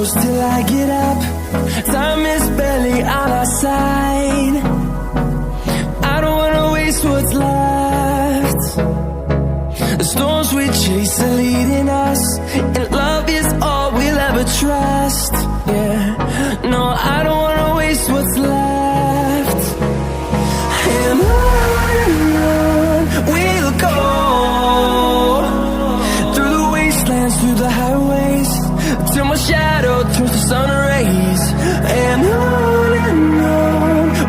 close till I get up. Time is barely on our side. I don't wanna waste what's left. The storms we chase are leading us, and love is all we'll ever trust. Yeah, no, I don't wanna waste what's left. And on we'll go, through the wastelands, through the highways, till my shadow turns to sun rays. And on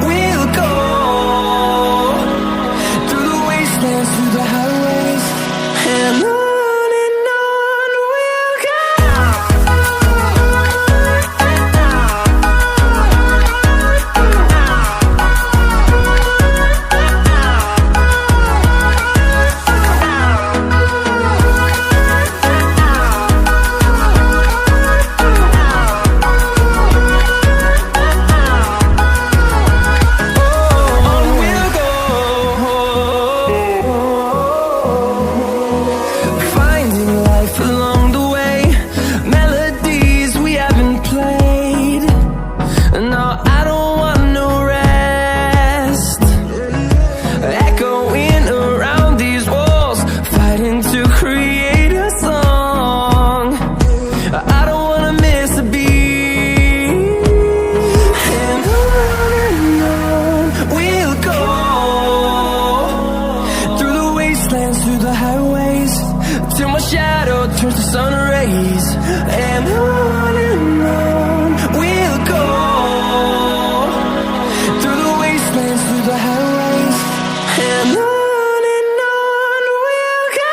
we'll go, through the wastelands, through the highways, and on we'll go. Through the highways, till my shadow turns to sun rays. And on we'll go, through the wastelands, through the highways, and on we'll go.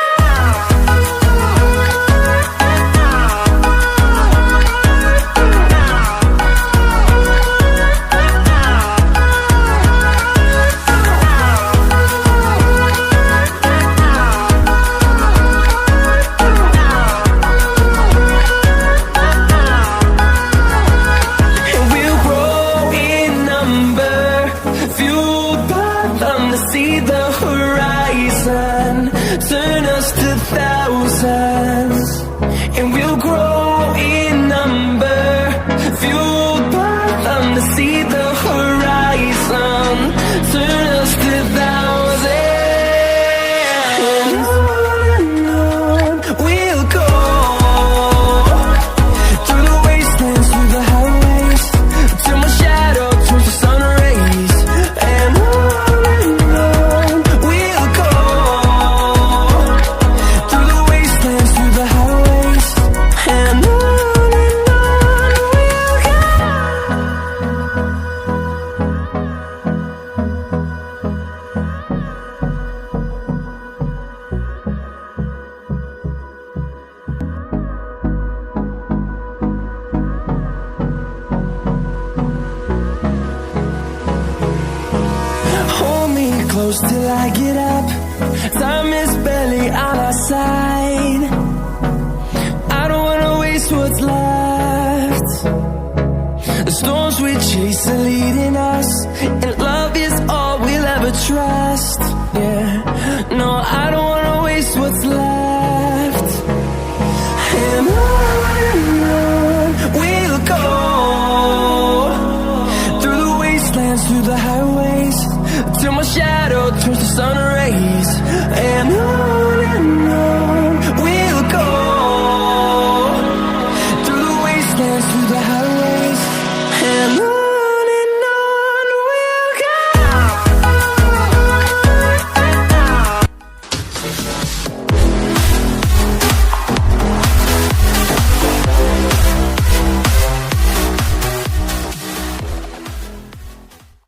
See the horizon, turn us to thousands, and we'll grow in number, fueled by them to see the horizon, turn us to thousands. And on we'll go, through the wastelands, through the highways, till my shadow turns to sun rays. And close till I get up. Time is barely on our side. I don't wanna waste what's left. The storms we chase are leading us, and love is all we'll ever trust. Yeah, no, I don't wanna waste what's left. And on we'll go, through the wastelands, through the highways, till my shadow turns to sun rays. And on